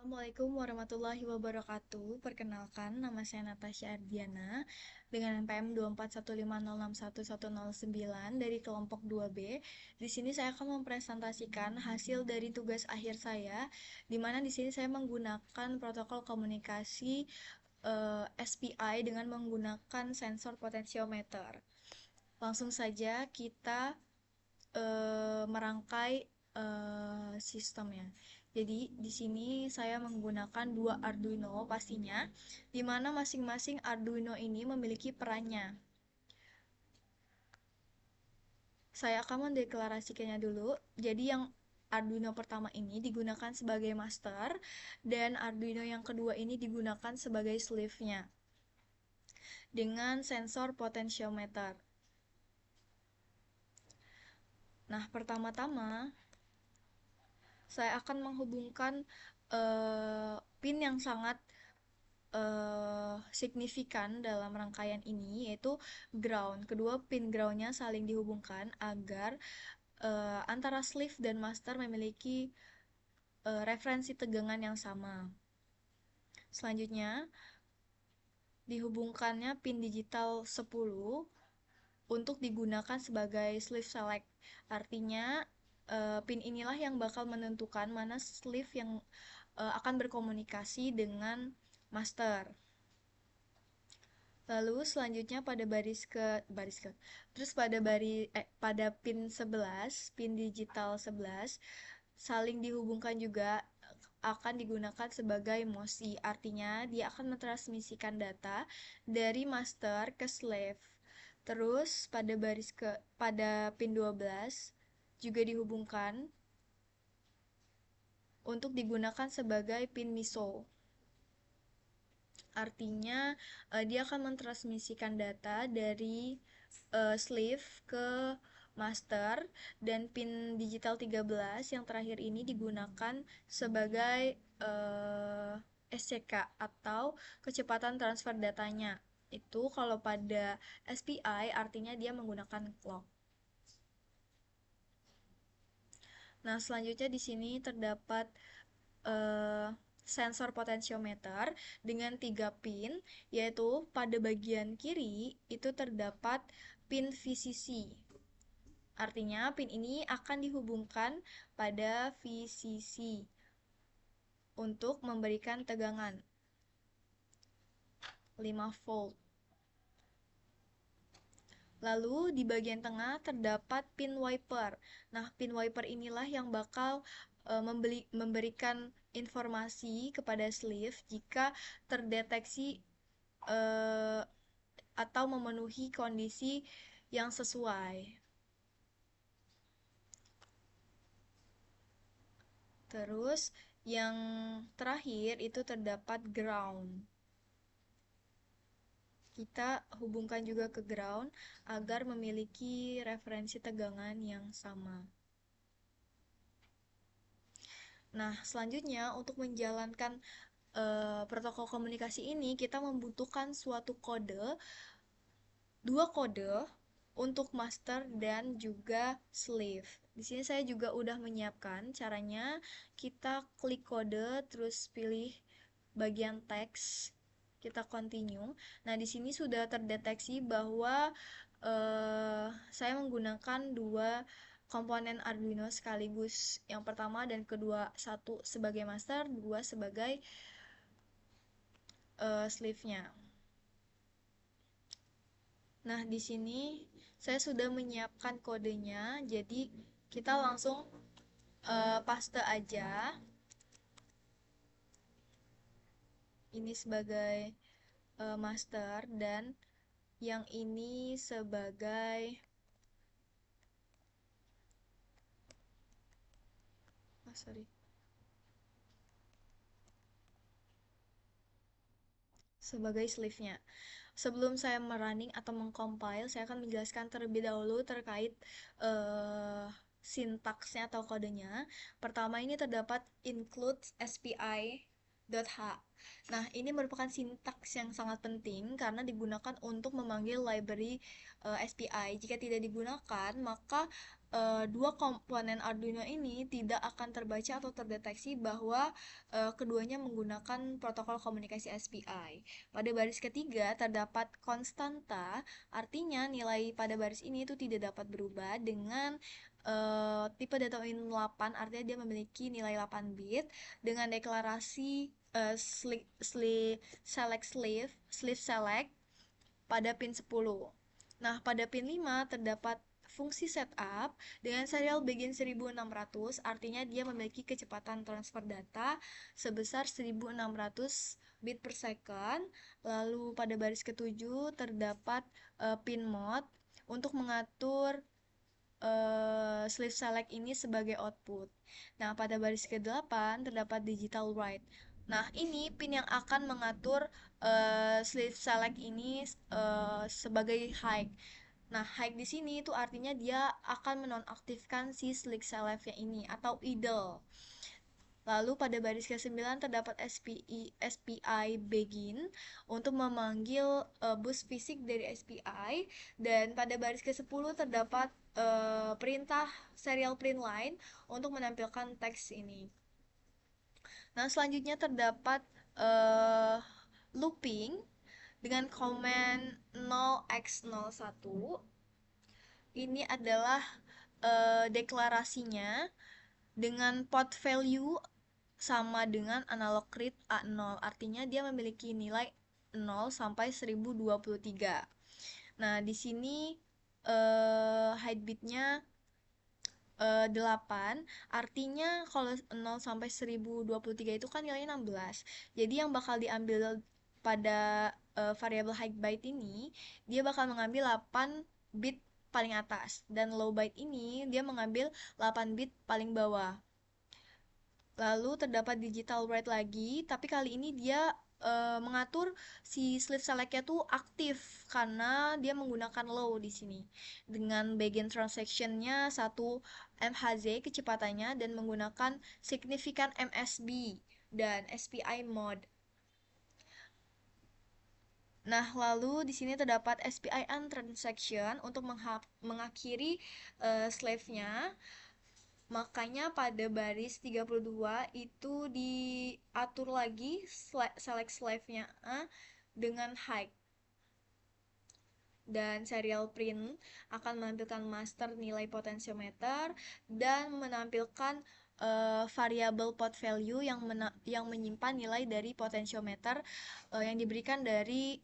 Assalamualaikum warahmatullahi wabarakatuh. Perkenalkan, nama saya Natasha Ardiana dengan NPM 241506109 dari kelompok 2B. Di sini saya akan mempresentasikan hasil dari tugas akhir saya, di mana di sini saya menggunakan protokol komunikasi SPI dengan menggunakan sensor potensiometer. Langsung saja kita merangkai sistemnya. Jadi di sini saya menggunakan dua Arduino pastinya, di mana masing-masing Arduino ini memiliki perannya. Saya akan mendeklarasikannya dulu. Jadi yang Arduino pertama ini digunakan sebagai master, dan Arduino yang kedua ini digunakan sebagai sleeve-nya dengan sensor potentiometer. Nah, pertama-tama saya akan menghubungkan pin yang sangat signifikan dalam rangkaian ini, yaitu ground. Kedua pin groundnya saling dihubungkan agar antara sleeve dan master memiliki referensi tegangan yang sama. Selanjutnya, dihubungkannya pin digital 10 untuk digunakan sebagai sleeve select. Artinya, pin inilah yang bakal menentukan mana sleeve yang akan berkomunikasi dengan master. Lalu selanjutnya pada terus pada pin 11, pin digital 11 saling dihubungkan juga akan digunakan sebagai MOSI. Artinya dia akan mentransmisikan data dari master ke slave. Terus pada pin 12 juga dihubungkan untuk digunakan sebagai pin MISO. Artinya dia akan mentransmisikan data dari sleeve ke master, dan pin digital 13 yang terakhir ini digunakan sebagai SCK atau kecepatan transfer datanya. Itu kalau pada SPI artinya dia menggunakan clock. Nah, selanjutnya di sini terdapat eh, sensor potensiometer dengan 3 pin, yaitu pada bagian kiri itu terdapat pin VCC. Artinya pin ini akan dihubungkan pada VCC untuk memberikan tegangan 5 volt. Lalu di bagian tengah terdapat pin wiper. Nah, pin wiper inilah yang bakal memberikan informasi kepada sleeve jika terdeteksi uh, atau memenuhi kondisi yang sesuai. Terus yang terakhir itu terdapat ground. Kita hubungkan juga ke ground agar memiliki referensi tegangan yang sama. Nah, selanjutnya untuk menjalankan protokol komunikasi ini kita membutuhkan dua kode untuk master dan juga slave. Di sini saya juga udah menyiapkan caranya. Kita klik kode, terus pilih bagian teks, kita continue. Nah, di sini sudah terdeteksi bahwa saya menggunakan dua komponen Arduino sekaligus. Yang pertama dan kedua, satu sebagai master, dua sebagai sleeve-nya. Nah, di sini saya sudah menyiapkan kodenya, jadi kita langsung paste aja. Ini sebagai master dan yang ini sebagai sorry, sebagai sleeve-nya. Sebelum saya merunning atau mengcompile, saya akan menjelaskan terlebih dahulu terkait sintaksnya atau kodenya. Pertama, ini terdapat include SPI .h. Nah, ini merupakan sintaks yang sangat penting karena digunakan untuk memanggil library SPI. Jika tidak digunakan, maka dua komponen Arduino ini tidak akan terbaca atau terdeteksi bahwa keduanya menggunakan protokol komunikasi SPI. Pada baris ketiga terdapat konstanta, artinya nilai pada baris ini itu tidak dapat berubah dengan tipe data in 8, artinya dia memiliki nilai 8 bit dengan deklarasi sleeve select pada pin 10. Nah, pada pin 5 terdapat fungsi setup dengan serial begin 1600, artinya dia memiliki kecepatan transfer data sebesar 1600 bit per second. Lalu pada baris ketujuh terdapat pin mode untuk mengatur sleeve select ini sebagai output. Nah, pada baris ke-8 terdapat digital write. Nah, ini pin yang akan mengatur sleeve select ini sebagai high. Nah, high di sini itu artinya dia akan menonaktifkan si sleeve select ini atau idle. Lalu pada baris ke-9 terdapat SPI begin untuk memanggil bus fisik dari SPI, dan pada baris ke-10 terdapat perintah serial print line untuk menampilkan teks ini. Nah, selanjutnya terdapat uh, looping dengan command 0x01. Ini adalah deklarasinya dengan pot value sama dengan analog read A0, artinya dia memiliki nilai 0 sampai 1023. Nah, di sini height bitnya 8, artinya kalau 0 sampai 1023 itu kan nilainya 16. Jadi yang bakal diambil pada variabel high byte ini, dia bakal mengambil 8 bit paling atas, dan low byte ini dia mengambil 8 bit paling bawah. Lalu terdapat digital write lagi, tapi kali ini dia mengatur si sleeve select-nya tuh aktif karena dia menggunakan low di sini. Dengan bagian transaction-nya 1 MHz kecepatannya dan menggunakan significant MSB dan SPI mode. Nah, lalu di sini terdapat SPI and transaction untuk mengakhiri slave-nya. Makanya pada baris 32 itu diatur lagi select slave-nya dengan high. Dan serial print akan menampilkan master nilai potensiometer dan menampilkan variabel pot value yang menyimpan nilai dari potensiometer yang diberikan dari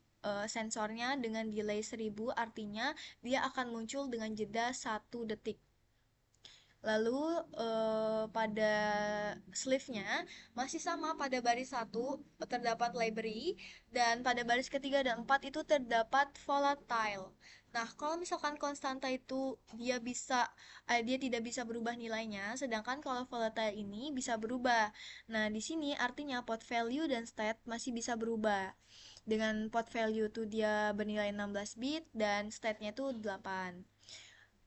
sensornya dengan delay 1000, artinya dia akan muncul dengan jeda 1 detik. Lalu pada sleeve-nya masih sama, pada baris 1 terdapat library, dan pada baris ketiga dan 4 itu terdapat volatile. Nah, kalau misalkan konstanta itu dia tidak bisa berubah nilainya, sedangkan kalau volatile ini bisa berubah. Nah, di sini artinya pot value dan state masih bisa berubah. Dengan pot value tuh dia bernilai 16 bit dan state-nya itu 8.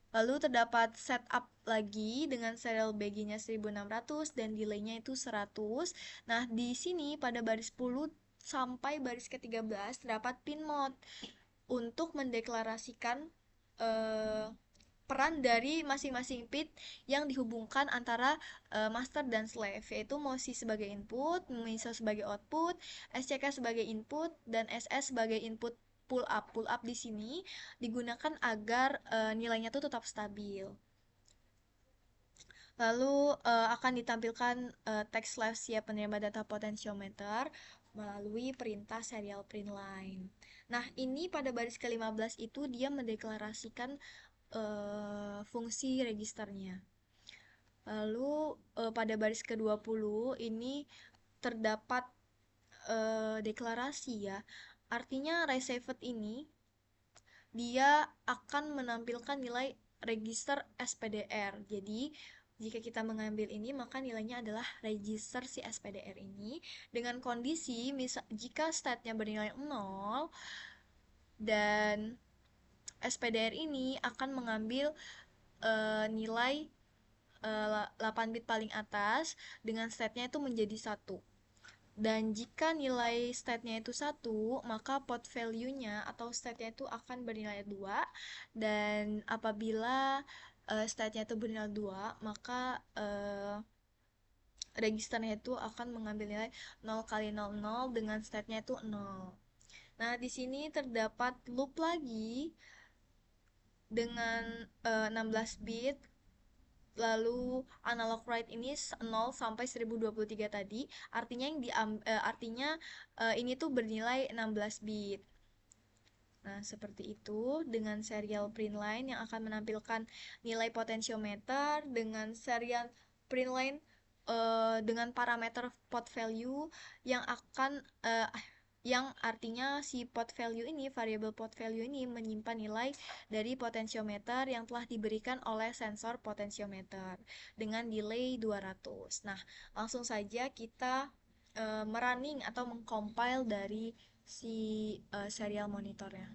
Lalu terdapat setup lagi dengan serial BG-nya 1600 dan delay-nya itu 100. Nah, di sini pada baris 10 sampai baris ke-13 terdapat pin mode untuk mendeklarasikan eh, peran dari masing-masing pin yang dihubungkan antara master dan slave, yaitu MOSI sebagai input, MISO sebagai output, SCK sebagai input, dan SS sebagai input pull up. Pull up di sini digunakan agar nilainya tuh tetap stabil. Lalu akan ditampilkan teks slave siap penerima data potensiometer melalui perintah serial print line. Nah, ini pada baris ke-15 itu dia mendeklarasikan fungsi registernya. Lalu pada baris ke-20 ini terdapat deklarasi ya. Artinya received ini dia akan menampilkan nilai register SPDR. Jadi jika kita mengambil ini, maka nilainya adalah register si SPDR ini dengan kondisi jika state-nya bernilai 0 dan SPDR ini akan mengambil nilai 8 bit paling atas dengan state-nya itu menjadi 1. Dan jika nilai state-nya itu satu, maka pot value-nya atau state-nya itu akan bernilai 2. Dan apabila state-nya itu bernilai 2, maka registernya itu akan mengambil nilai 0 kali 00 dengan state-nya itu 0. Nah, di sini terdapat loop lagi dengan 16 bit. Lalu analog write ini 0 sampai 1023 tadi, artinya ini tuh bernilai 16 bit. Nah, seperti itu dengan serial print line yang akan menampilkan nilai potentiometer dengan serial print line dengan parameter pot value yang akan yang artinya si pot value ini, variable pot value ini menyimpan nilai dari potentiometer yang telah diberikan oleh sensor potentiometer dengan delay 200. Nah, langsung saja kita merunning atau mengcompile dari si serial monitornya.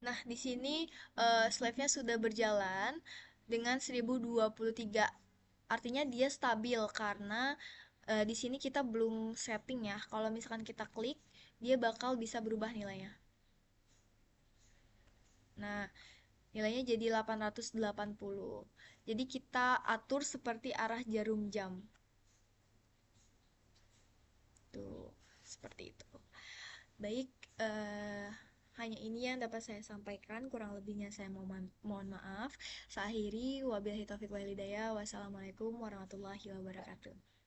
Nah, di sini slave-nya sudah berjalan dengan 1023. Artinya dia stabil karena di sini kita belum setting ya. Kalau misalkan kita klik, dia bakal bisa berubah nilainya. Nah, nilainya jadi 880. Jadi kita atur seperti arah jarum jam. Tuh, seperti itu. Baik, eh, hanya ini yang dapat saya sampaikan. Kurang lebihnya saya mohon maaf. Saya akhiri, wabillahi taufiq wal hidayah. Wassalamualaikum warahmatullahi wabarakatuh.